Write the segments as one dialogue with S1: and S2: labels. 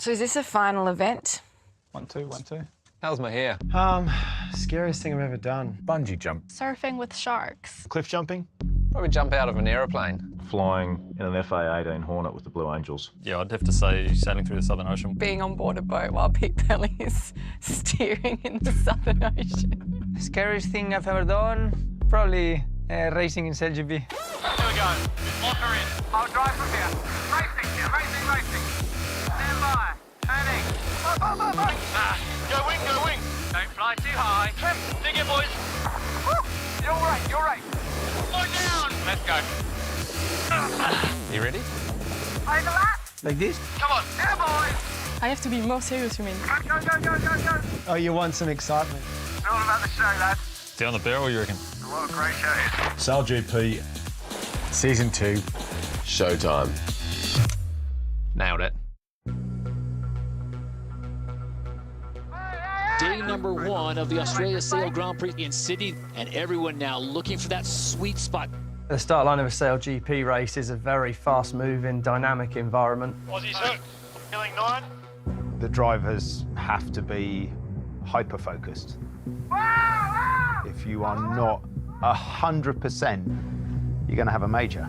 S1: So is this a final event?
S2: 1, 2, 1, 2.
S3: How's my hair?
S4: Scariest thing I've ever done.
S5: Bungee jump.
S6: Surfing with sharks.
S2: Cliff jumping.
S3: Probably jump out of an aeroplane.
S7: Flying in an FA-18 Hornet with the Blue Angels.
S8: Yeah, I'd have to say sailing through the Southern Ocean.
S1: Being on board a boat while Pete Belly is steering in the Southern Ocean.
S9: Scariest thing I've ever done? Probably racing in SailGP.
S10: Here we go. Lock her in. I'll drive from here. Racing. Stand by. Turning. Go wing. Don't fly too high. Dig it, boys. Woo. You're right. Slow down. Let's go.
S3: You ready?
S10: Play the lap.
S4: Like this?
S10: Come on. There, boys.
S6: I have to be more serious, you mean?
S10: Go.
S4: Oh, you want some excitement?
S10: It's all about the show, lads.
S8: Down the barrel, you reckon?
S10: What a great show it is.
S5: SailGP. Season 2.
S3: Showtime. Nailed it.
S11: Day number 1 of the Australia Sail Grand Prix in Sydney, and everyone now looking for that sweet spot.
S4: The start line of a SailGP race is a very fast-moving, dynamic environment.
S10: Aussie's hooked. Killing 9.
S2: The drivers have to be hyper-focused. If you are not 100%, you're going to have a major.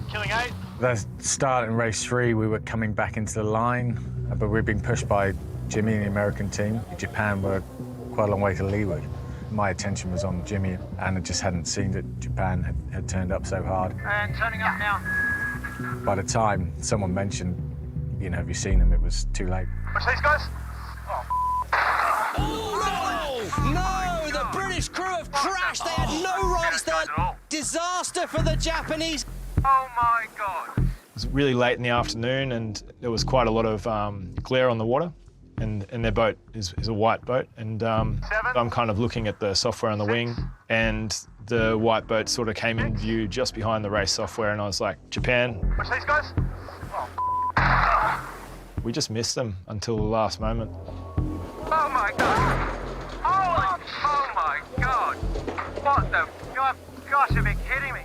S10: Killing 8.
S5: The start in race 3, we were coming back into the line, but we'd been pushed by Jimmy and the American team. Japan were quite a long way to leeward. My attention was on Jimmy, and I just hadn't seen that Japan had turned up so hard.
S10: And turning up now.
S5: By the time someone mentioned, have you seen them, it was too late.
S10: Watch these guys.
S11: No, the British crew have crashed. They had no rights there. Disaster for the Japanese.
S10: Oh, my God.
S2: It was really late in the afternoon, and there was quite a lot of glare on the water. And their boat is a white boat, and I'm kind of looking at the software on the wing, and the white boat sort of came in view just behind the race software, and I was like, Japan.
S10: Watch these guys.
S2: We just missed them until the last moment.
S10: Oh, my God. Oh, my God. What the... Gosh, you've been kidding me.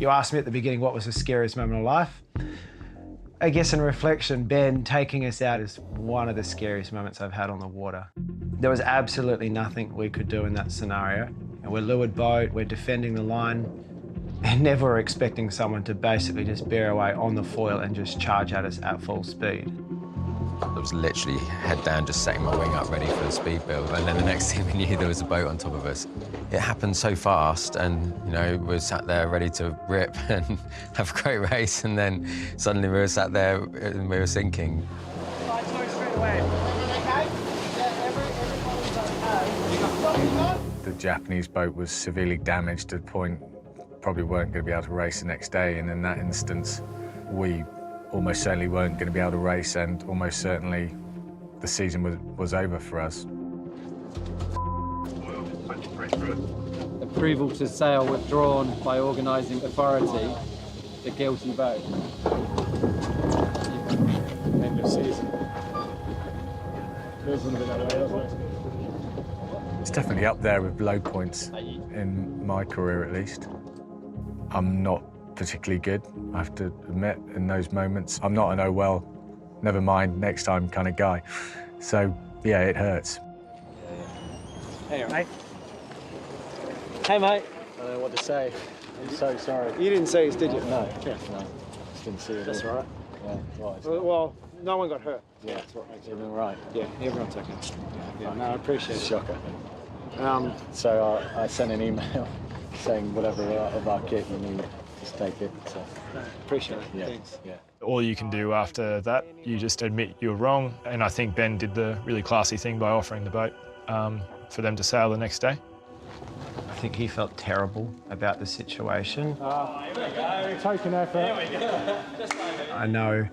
S4: You asked me at the beginning what was the scariest moment of life. I guess in reflection, Ben taking us out is one of the scariest moments I've had on the water. There was absolutely nothing we could do in that scenario. And we're leeward boat, we're defending the line, and never were expecting someone to basically just bear away on the foil and just charge at us at full speed.
S3: I was literally head down, just setting my wing up ready for the speed build, and then the next thing we knew, there was a boat on top of us. It happened so fast, and we were sat there ready to rip and have a great race, and then suddenly we were sat there and we were sinking.
S5: The Japanese boat was severely damaged to the point probably weren't going to be able to race the next day, and in that instance, we almost certainly weren't going to be able to race, and almost certainly the season was over for us.
S9: Approval to sail withdrawn by organising authority, the guilty boat.
S5: End of season. It's definitely up there with low points in my career, at least. I'm not particularly good, I have to admit, in those moments. I'm not an oh well, never mind, next time kind of guy. So, yeah, it hurts.
S9: Hey, mate. Hey, mate.
S5: I don't know what to say. I'm so sorry.
S4: You didn't see us, did you?
S5: No, no, just didn't see it.
S4: That's all right.
S5: Yeah, right.
S4: Well, no one got hurt.
S5: Yeah,
S4: That's what makes it
S5: everything right.
S4: Yeah, everyone's okay. Yeah, no, I appreciate it.
S5: Shocker.
S4: So
S5: I sent an email saying whatever of our kit you need, just take it. So.
S4: Appreciate it.
S5: Yeah.
S4: Thanks.
S5: Yeah.
S2: All you can do after that, you just admit you were wrong, and I think Ben did the really classy thing by offering the boat for them to sail the next day.
S4: I think he felt terrible about the situation.
S5: Here we go. Token effort.
S4: I know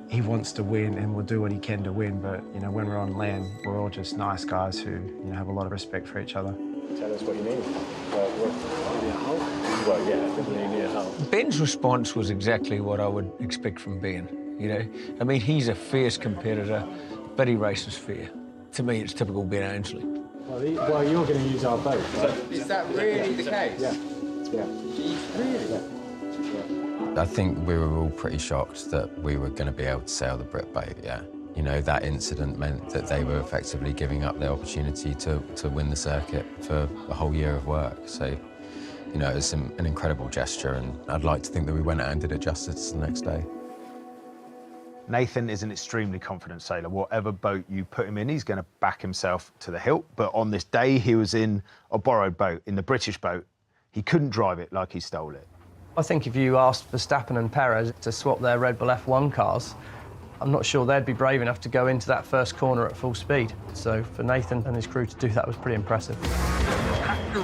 S4: he wants to win and will do what he can to win, but when we're on land, we're all just nice guys who have a lot of respect for each other.
S5: Tell us what you need. Well, yeah, I think you need a hull.
S9: Ben's response was exactly what I would expect from Ben. I mean, he's a fierce competitor, but he races fair. To me, it's typical Ben Ainsley.
S5: Well, you're going to use our boat.
S9: Is that really the case?
S5: Yeah. Yeah.
S9: Really?
S5: Yeah.
S3: I think we were all pretty shocked that we were going to be able to sail the Brit boat, yeah. You know, that incident meant that they were effectively giving up their opportunity to win the circuit for a whole year of work. So, you know, it's an incredible gesture, and I'd like to think that we went out and did it justice the next day.
S12: Nathan is an extremely confident sailor. Whatever boat you put him in, he's going to back himself to the hilt. But on this day, he was in a borrowed boat, in the British boat. He couldn't drive it like he stole it.
S13: I think if you asked Verstappen and Perez to swap their Red Bull F1 cars, I'm not sure they'd be brave enough to go into that first corner at full speed. So for Nathan and his crew to do that was pretty impressive.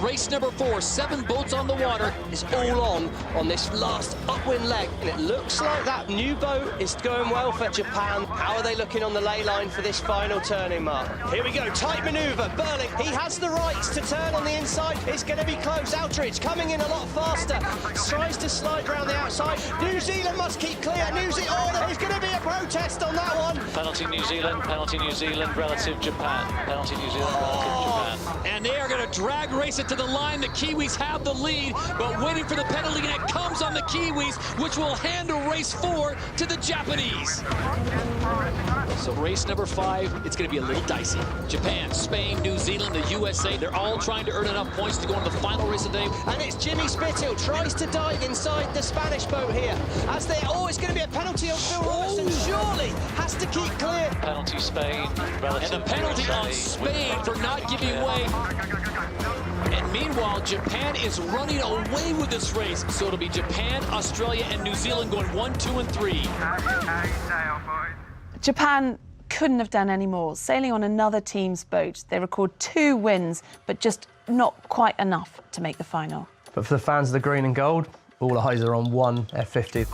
S11: Race number 4, 7 boats on the water, is all on this last upwind leg. And it looks like that new boat is going well for Japan. How are they looking on the ley line for this final turning, Mark? Here we go, tight manoeuvre. Burling, he has the rights to turn on the inside. It's going to be close. Outridge coming in a lot faster. Tries to slide around the outside. New Zealand must keep clear. New Zealand, oh, there's going to be a protest on that one.
S10: Penalty New Zealand relative Japan. Penalty New Zealand relative Japan.
S11: And they are going to drag race it to the line. The Kiwis have the lead, but waiting for the penalty, and it comes on the Kiwis, which will handle race 4 to the Japanese. So race number 5, it's going to be a little dicey. Japan, Spain, New Zealand, the USA, they're all trying to earn enough points to go into the final race of the day. And it's Jimmy Spithill tries to dive inside the Spanish boat here. As they, oh, it's going to be a penalty on Phil Robertson. Surely has to keep clear.
S10: Penalty Spain relative.
S11: And the penalty on Spain for not giving way. And meanwhile, Japan is running away with this race. So it'll be Japan, Australia, and New Zealand going 1, 2, and 3.
S1: Japan couldn't have done any more. Sailing on another team's boat, they record 2 wins, but just not quite enough to make the final.
S13: But for the fans of the green and gold, all eyes are on one F50.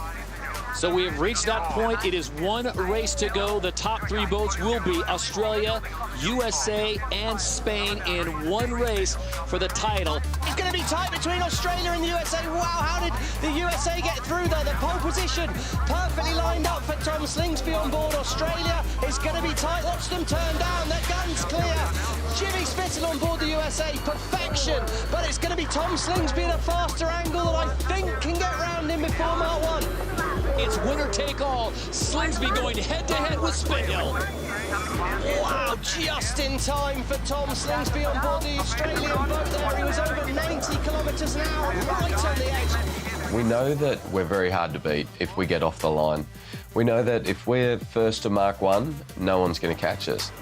S11: So we have reached that point. It is 1 race to go. The top 3 boats will be Australia, USA, and Spain in 1 race for the title. It's going to be tight between Australia and the USA. Wow, how did the USA get through there? The pole position perfectly lined up for Tom Slingsby on board. Australia is going to be tight. Watch them turn down. Their guns clear. Jimmy Spithill on board the USA. Perfection. But it's going to be Tom Slingsby at a faster angle that I think can get round him before Mark 1. It's winner take all. Slingsby going head-to-head with Spithill. Wow, just in time for Tom Slingsby on board the Australian boat there. He was over 90 kilometres an hour, right on the edge.
S14: We know that we're very hard to beat if we get off the line. We know that if we're first to Mark 1, no one's going to catch us.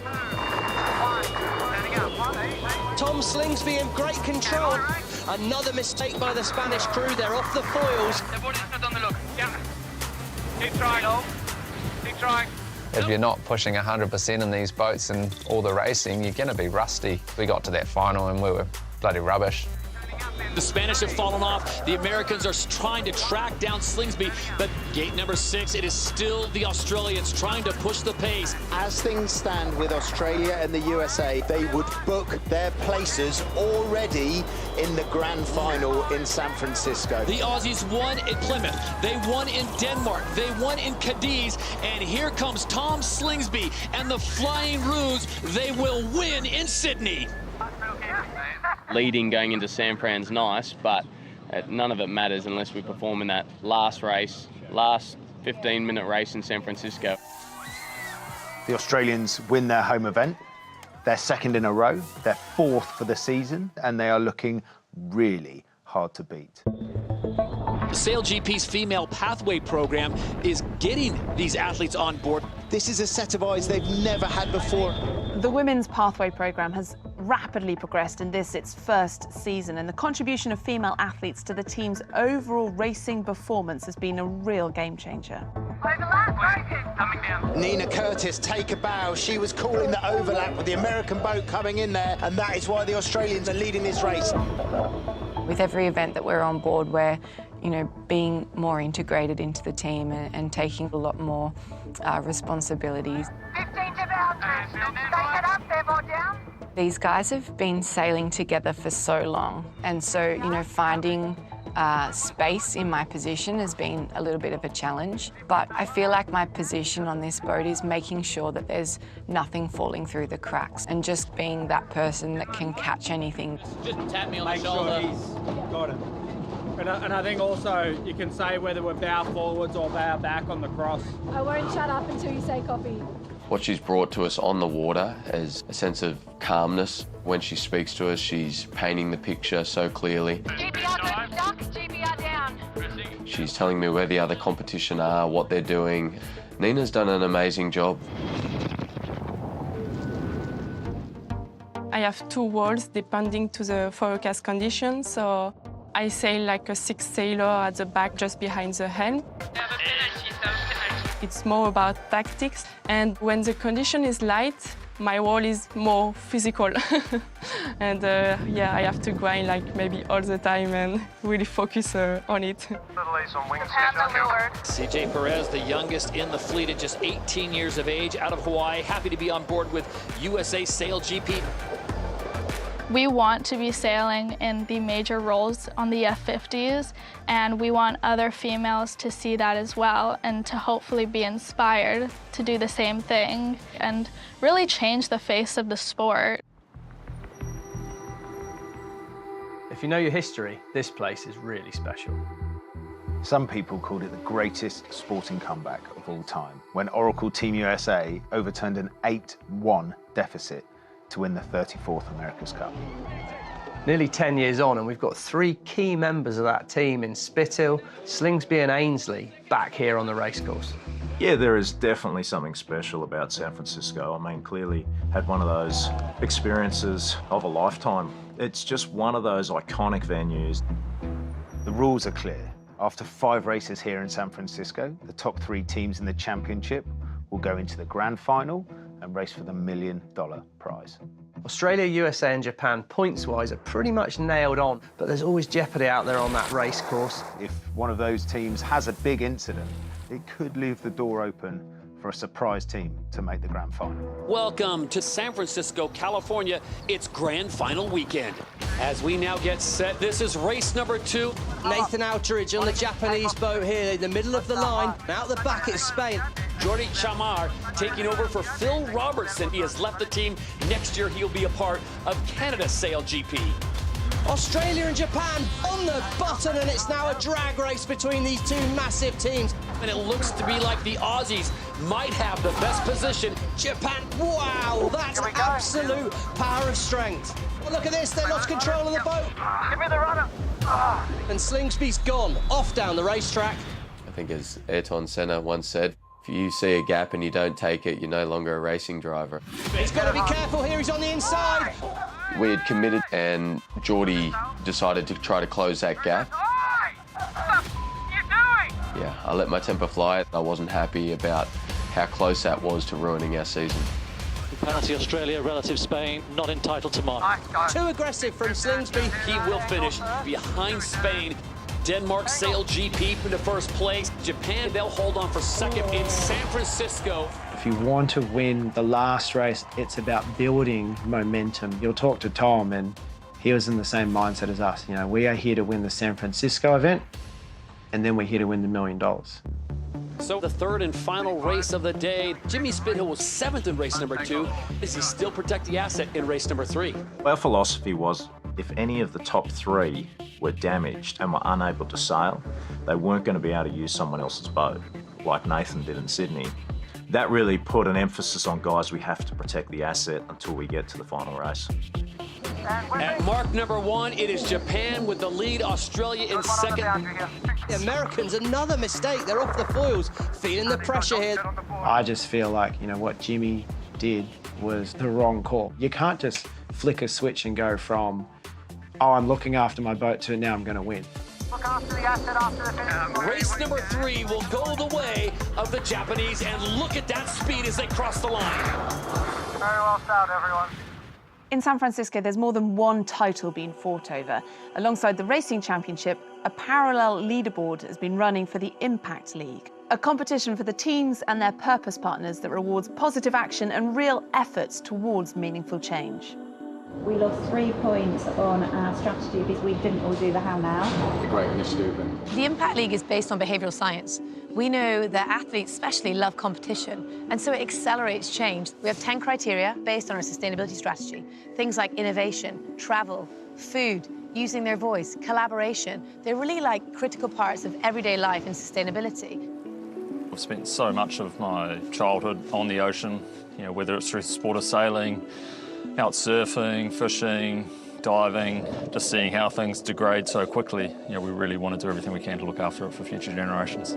S11: Tom Slingsby in great control. Another mistake by the Spanish crew. They're off the foils.
S10: Everybody's not on the look. Yeah. Keep trying. Keep trying.
S15: If you're not pushing 100% in these boats and all the racing, you're going to be rusty. We got to that final and we were bloody rubbish.
S11: The Spanish have fallen off. The Americans are trying to track down Slingsby, but gate number 6, it is still the Australians trying to push the pace.
S16: As things stand with Australia and the USA, they would book their places already in the grand final in San Francisco.
S11: The Aussies won at Plymouth. They won in Denmark. They won in Cadiz. And here comes Tom Slingsby and the Flying Roos. They will win in Sydney.
S17: Leading going into San Fran's nice, but none of it matters unless we perform in that last race, last 15-minute race in San Francisco.
S12: The Australians win their home event. They're 2nd in a row. They're 4th for the season, and they are looking really hard to beat.
S11: The SailGP's Female Pathway program is getting these athletes on board.
S16: This is a set of eyes they've never had before.
S1: The Women's Pathway program has rapidly progressed in its 1st season, and the contribution of female athletes to the team's overall racing performance has been a real game changer.
S16: Nina Curtis, take a bow. She was calling the overlap with the American boat coming in there, and that is why the Australians are leading this race.
S18: With every event that we're on board, we're, being more integrated into the team and taking a lot more responsibilities.
S10: 15 to boundaries. Stay up, therefore down.
S18: These guys have been sailing together for so long, and so, finding space in my position has been a little bit of a challenge. But I feel like my position on this boat is making sure that there's nothing falling through the cracks and just being that person that can catch anything.
S11: Just tap me on
S19: the shoulder. Make sure he's got it. And I think also you can say whether we're bow forwards or bow back on the cross.
S20: I won't shut up until you say copy.
S14: What she's brought to us on the water is a sense of calmness. When she speaks to us, she's painting the picture so clearly.
S10: GBR stuck, GBR down.
S14: She's telling me where the other competition are, what they're doing. Nina's done an amazing job.
S6: I have 2 walls depending to the forecast conditions, so I sail like a 6 sailor at the back just behind the helm. It's more about tactics, and when the condition is light, my wall is more physical. And yeah, I have to grind like maybe all the time and really focus on it.
S11: CJ Perez, the youngest in the fleet at just 18 years of age, out of Hawaii, happy to be on board with USA Sail GP.
S20: We want to be sailing in the major roles on the F50s, and we want other females to see that as well and to hopefully be inspired to do the same thing and really change the face of the sport.
S13: If you know your history, this place is really special.
S12: Some people called it the greatest sporting comeback of all time, when Oracle Team USA overturned an 8-1 deficit to win the 34th America's Cup.
S13: Nearly 10 years on, and we've got 3 key members of that team in Spithill, Slingsby and Ainsley back here on the racecourse.
S7: Yeah, there is definitely something special about San Francisco. I mean, clearly had one of those experiences of a lifetime. It's just one of those iconic venues.
S12: The rules are clear. After 5 races here in San Francisco, the top 3 teams in the championship will go into the grand final and race for the $1 million prize.
S13: Australia, USA and Japan, points-wise, are pretty much nailed on, but there's always jeopardy out there on that race course.
S12: If one of those teams has a big incident, it could leave the door open for a surprise team to make the grand final.
S11: Welcome to San Francisco, California. It's grand final weekend. As we now get set, this is race number 2.
S13: Nathan Outteridge on the Japanese boat here in the middle of the line. Out the back, it's Spain.
S11: Jordi Chamar taking over for Phil Robertson. He has left the team. Next year, he'll be a part of Canada Sail GP.
S13: Australia and Japan on the button, and it's now a drag race between these 2 massive teams.
S11: And it looks to be like the Aussies might have the best position.
S13: Japan, wow, that's absolute power of strength. Well, look at this, they lost control of the boat.
S10: Give me the rudder.
S13: And Slingsby's gone, off down the racetrack.
S14: I think as Ayrton Senna once said, if you see a gap and you don't take it, you're no longer a racing driver.
S13: He's got to be careful here, he's on the inside.
S14: We had committed and Jordi decided to try to close that gap. Yeah, I let my temper fly. I wasn't happy about how close that was to ruining our season.
S11: Penalty Australia, relative Spain, not entitled to mark.
S13: Too aggressive from Slingsby.
S11: He will finish behind Spain. Denmark Sail GP into first place. Japan, they'll hold on for second in San Francisco.
S4: If you want to win the last race, it's about building momentum. You'll talk to Tom, and he was in the same mindset as us. You know, we are here to win the San Francisco event, and then we're here to win the $1 million.
S11: So the third and final race of the day. Jimmy Spithill was 7th in race number 2. Does he still protect the asset in race number 3?
S7: Our philosophy was if any of the top 3 were damaged and were unable to sail, they weren't going to be able to use someone else's boat, like Nathan did in Sydney. That really put an emphasis on, guys, we have to protect the asset until we get to the final race.
S11: At mark number 1, it is Japan with the lead, Australia in second.
S13: The Americans, another mistake. They're off the foils, feeling the pressure here.
S4: I just feel like, you know, what Jimmy did was the wrong call. You can't just flick a switch and go from, oh, I'm looking after my boat to now I'm going to win.
S10: Look after the asset after the finish.
S11: Race number 3 will go the way of the Japanese, and look at that speed as they cross the line.
S10: Very well sailed, everyone.
S1: In San Francisco, there's more than one title being fought over. Alongside the Racing Championship, a parallel leaderboard has been running for the Impact League, a competition for the teams and their purpose partners that rewards positive action and real efforts towards meaningful change.
S21: We lost 3 points on our strategy because we didn't all do the how now.
S5: A great initiative.
S22: The Impact League is based on behavioural science. We know that athletes especially love competition, and so it accelerates change. We have 10 criteria based on our sustainability strategy. Things like innovation, travel, food, using their voice, collaboration. They're really like critical parts of everyday life and sustainability.
S2: I've spent so much of my childhood on the ocean, you know, whether it's through the sport of sailing, out surfing, fishing, diving, just seeing how things degrade so quickly. You know, we really want to do everything we can to look after it for future generations.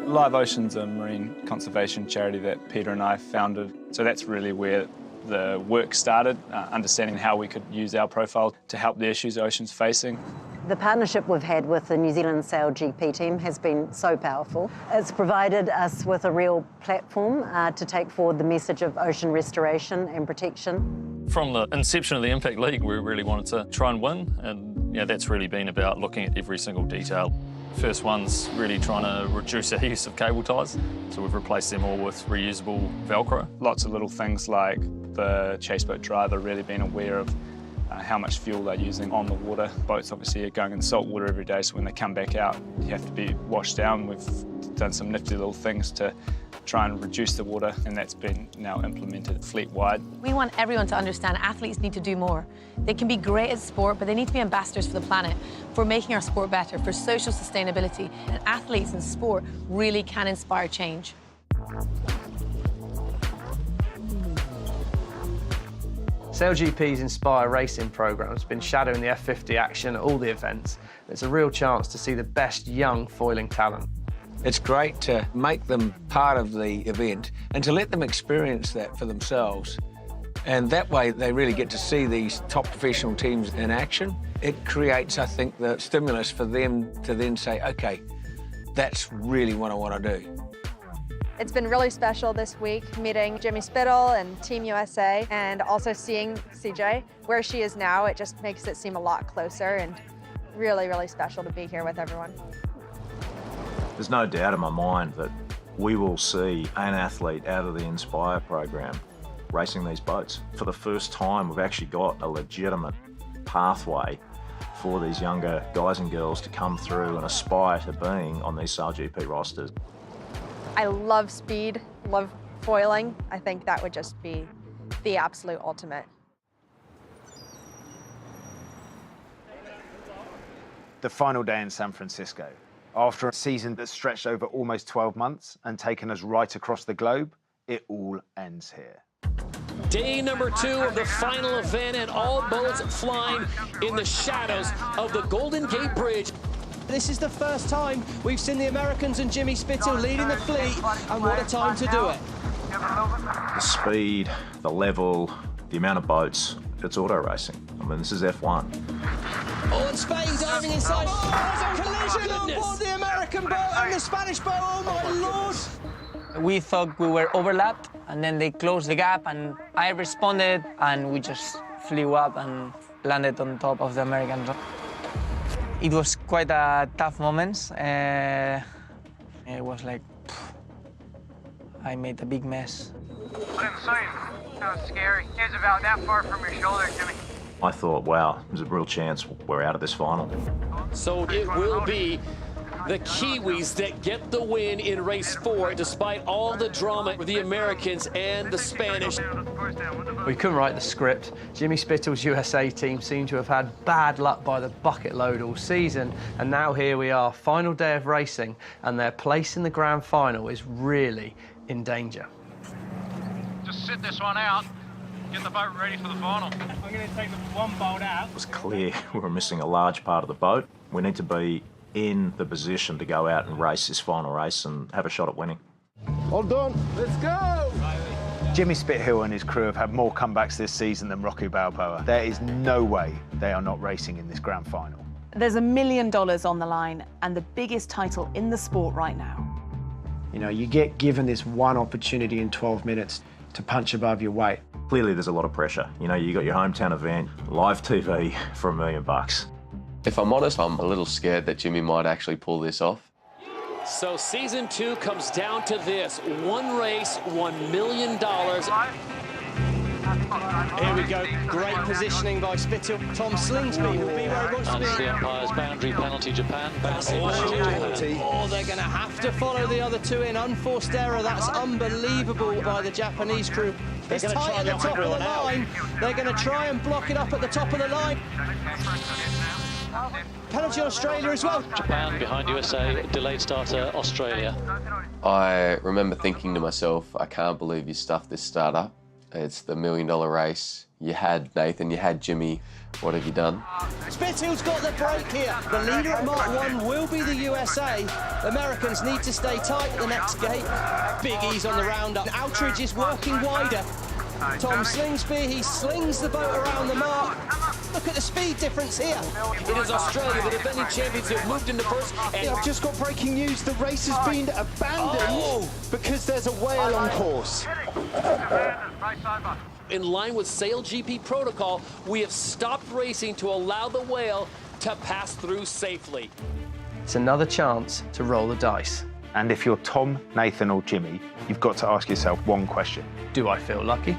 S8: Live Ocean's a marine conservation charity that Peter and I founded, so that's really where the work started, understanding how we could use our profile to help the issues the ocean's facing.
S23: The partnership we've had with the New Zealand Sail GP team has been so powerful. It's provided us with a real platform to take forward the message of ocean restoration and protection.
S2: From the inception of the Impact League, we really wanted to try and win, and that's really been about looking at every single detail. First one's really trying to reduce our use of cable ties, so we've replaced them all with reusable Velcro.
S8: Lots of little things like the chase boat driver really being aware of how much fuel they're using on the water. Boats obviously are going in salt water every day, so when they come back out, you have to be washed down. We've done some nifty little things to try and reduce the water, and that's been now implemented fleet-wide.
S22: We want everyone to understand athletes need to do more. They can be great at sport, but they need to be ambassadors for the planet, for making our sport better, for social sustainability. And athletes in sport really can inspire change.
S13: SailGP's Inspire Racing programme has been shadowing the F50 action at all the events. It's a real chance to see the best young foiling talent.
S9: It's great to make them part of the event and to let them experience that for themselves. And that way they really get to see these top professional teams in action. It creates, I think, the stimulus for them to then say, OK, that's really what I want to do.
S24: It's been really special this week, meeting Jimmy Spittle and Team USA, and also seeing CJ where she is now. It just makes it seem a lot closer, and really, really special to be here with everyone.
S7: There's no doubt in my mind that we will see an athlete out of the Inspire program racing these boats. For the first time, we've actually got a legitimate pathway for these younger guys and girls to come through and aspire to being on these SailGP rosters.
S24: I love speed, love foiling. I think that would just be the absolute ultimate.
S12: The final day in San Francisco. After a season that stretched over almost 12 months and taken us right across the globe, it all ends here.
S11: Day number 2 of the final event, and all boats flying in the shadows of the Golden Gate Bridge.
S13: This is the first time we've seen the Americans and Jimmy Spittle leading the fleet, and what a time to do it.
S7: The speed, the level, the amount of boats, it's auto racing. I mean, this is F1.
S13: Oh, and Spain diving inside. Oh, there's a collision on board the American boat and the Spanish boat. Oh, my Lord.
S25: We thought we were overlapped, and then they closed the gap, and I responded, and we just flew up and landed on top of the American boat. It was quite a tough moment. It was like, I made a big mess.
S10: I didn't see him. That was scary. He was about that far from your shoulder, Jimmy.
S7: I thought, wow, there's a real chance we're out of this final.
S11: So it will be the Kiwis that get the win in race 4, despite all the drama with the Americans and the Spanish.
S13: We couldn't write the script. Jimmy Spittle's USA team seemed to have had bad luck by the bucket load all season, and now here we are, final day of racing, and their place in the grand final is really in danger.
S10: Just sit this one out. Get the boat ready for the final. I'm going to take the one bolt out.
S7: It was clear we were missing a large part of the boat. We need to be in the position to go out and race this final race and have a shot at winning.
S12: All done. Let's go! Jimmy Spithill and his crew have had more comebacks this season than Rocky Balboa. There is no way they are not racing in this grand final.
S1: There's $1 million on the line and the biggest title in the sport right now.
S4: You know, you get given this one opportunity in 12 minutes to punch above your weight.
S7: Clearly there's a lot of pressure. You know, you got your hometown event, live TV for $1 million.
S14: If I'm honest, I'm a little scared that Jimmy might actually pull this off.
S11: So season 2 comes down to this: one race, $1 million.
S13: Here we go, great positioning by Spittle. Tom Slingsby will be where he wants to be.
S11: That's the umpire's boundary penalty, Japan.
S13: Oh, they're going to have to follow the other two in. Unforced error, that's unbelievable by the Japanese crew. It's tight at the top of the line. They're going to try and block it up at the top of the line. Penalty on Australia as well.
S11: Japan behind USA, delayed starter Australia.
S14: I remember thinking to myself, I can't believe you stuffed this start up. It's the $1 million race. You had Nathan, you had Jimmy. What have you done?
S3: Spittill's got the break here. The leader at Mark 1 will be the USA. Americans need to stay tight at the next gate. Big ease on the roundup. Outridge is working wider. Tom Slingsby, he slings the boat around the mark. Look at the speed difference here.
S11: It is Australia, the defending champions, who have moved into first. And
S15: I've just got breaking news. The race has been abandoned because there's a whale on course.
S11: in line with SailGP protocol, we have stopped racing to allow the whale to pass through safely.
S13: It's another chance to roll the dice.
S12: And if you're Tom, Nathan or Jimmy, you've got to ask yourself one question.
S13: Do I feel lucky?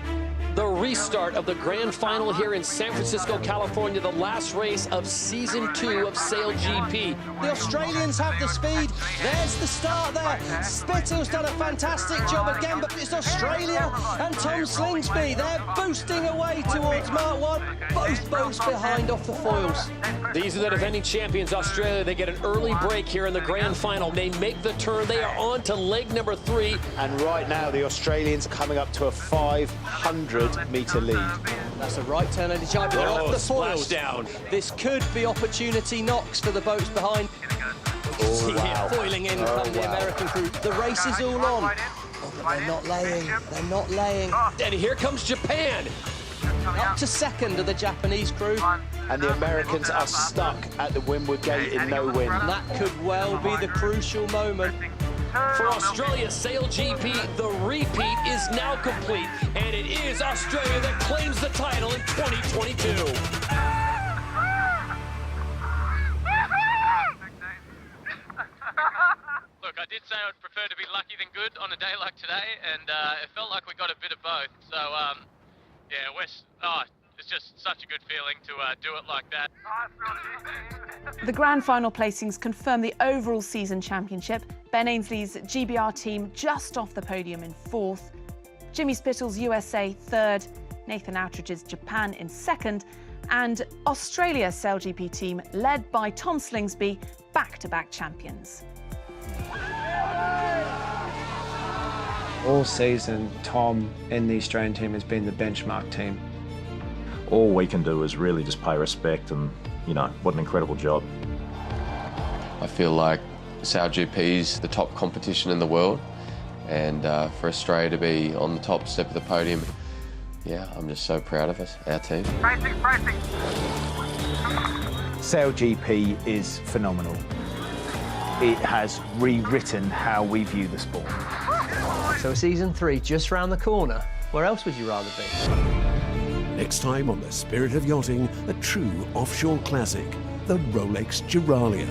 S11: The restart of the grand final here in San Francisco, California, the last race of season 2 of SailGP.
S3: The Australians have the speed. There's the start there. Spittill's done a fantastic job again, but it's Australia and Tom Slingsby. They're boosting away towards Mark 1. Both boats behind off the foils.
S11: These are the defending champions, Australia. They get an early break here in the grand final. They make the turn. They are on to leg number 3.
S15: And right now, the Australians are coming up to a 500-metre lead.
S3: That's a right turn and they're up the foils.
S11: Down.
S3: This could be opportunity knocks for the boats behind.
S15: Wow.
S3: Foiling in come the American crew. The race is all on. Oh, but they're not laying. They're not laying.
S11: And here comes Japan.
S3: Up to second of the Japanese crew.
S15: And the Americans are stuck at the Windward Gate in no wind.
S3: That could well be the crucial moment.
S11: For Australia, SailGP, the repeat is now complete, and it is Australia that claims the title in 2022.
S10: Look, I did say I would prefer to be lucky than good on a day like today, and it felt like we got a bit of both. So, yeah, it's just such a good feeling to do it like that.
S1: The grand final placings confirm the overall season championship. Ben Ainsley's GBR team just off the podium in 4th. Jimmy Spittill's USA 3rd. Nathan Outridge's Japan in 2nd. And Australia's SailGP team, led by Tom Slingsby, back-to-back champions.
S4: All season, Tom and the Australian team has been the benchmark team.
S7: All we can do is really just pay respect and, you know, what an incredible job.
S14: I feel like SailGP is the top competition in the world, and for Australia to be on the top step of the podium, yeah, I'm just so proud of us, our team.
S10: Racing.
S12: SailGP is phenomenal. It has rewritten how we view the sport.
S13: So season 3 just round the corner. Where else would you rather be?
S16: Next time on The Spirit of Yachting, a true offshore classic, the Rolex Giralia.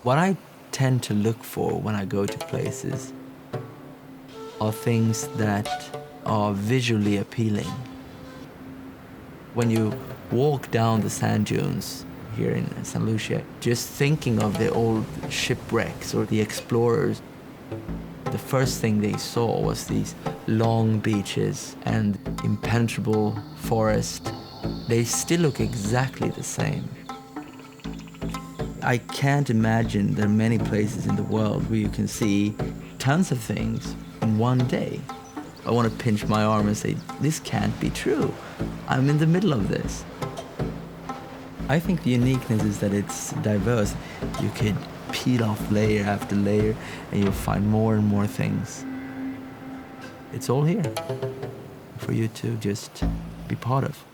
S17: What I tend to look for when I go to places are things that are visually appealing. When you walk down the sand dunes here in St. Lucia. Just thinking of the old shipwrecks or the explorers, the first thing they saw was these long beaches and impenetrable forest. They still look exactly the same. I can't imagine there are many places in the world where you can see tons of things in one day. I want to pinch my arm and say, this can't be true. I'm in the middle of this. I think the uniqueness is that it's diverse. You could peel off layer after layer and you'll find more and more things. It's all here for you to just be part of.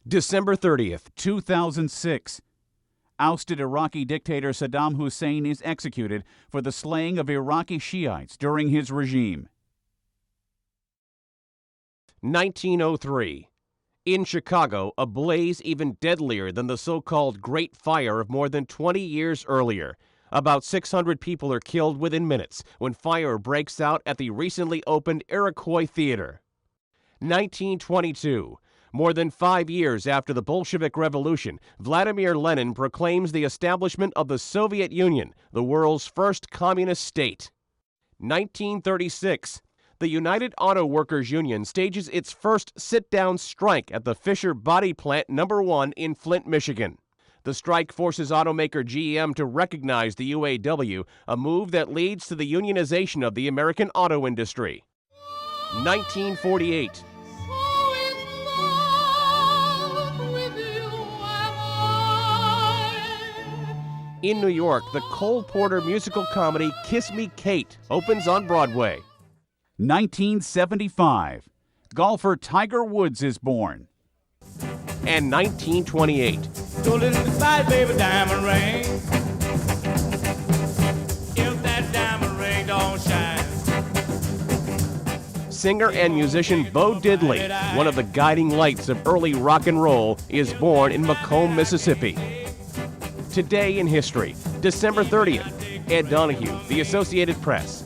S6: December 30th, 2006. Ousted Iraqi dictator Saddam Hussein is executed for the slaying of Iraqi Shiites during his regime.
S18: 1903. In Chicago, a blaze even deadlier than the so-called Great Fire of more than 20 years earlier. About 600 people are killed within minutes when fire breaks out at the recently opened Iroquois Theater. 1922. More than 5 years after the Bolshevik Revolution, Vladimir Lenin proclaims the establishment of the Soviet Union, the world's first communist state. 1936. The United Auto Workers Union stages its first sit-down strike at the Fisher Body Plant No. 1 in Flint, Michigan. The strike forces automaker GM to recognize the UAW, a move that leads to the unionization of the American auto industry. 1948. In New York, the Cole Porter musical comedy Kiss Me Kate opens on Broadway.
S6: 1975. Golfer Tiger Woods is born.
S18: And 1928.
S10: So little goodbye, baby, diamond ring. If that diamond ring don't shine.
S18: Singer and musician Bo Diddley, one of the guiding lights of early rock and roll, is born in Macomb, Mississippi. Today in history, December 30th. Ed Donahue, The Associated Press.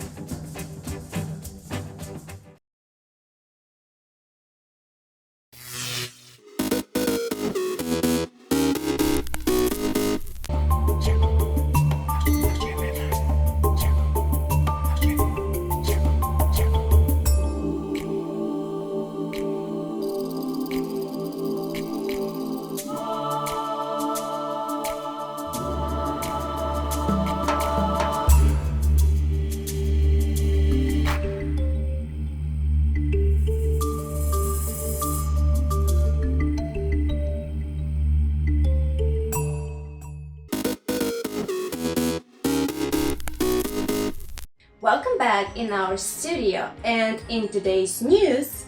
S19: Welcome back in our studio, and in today's news,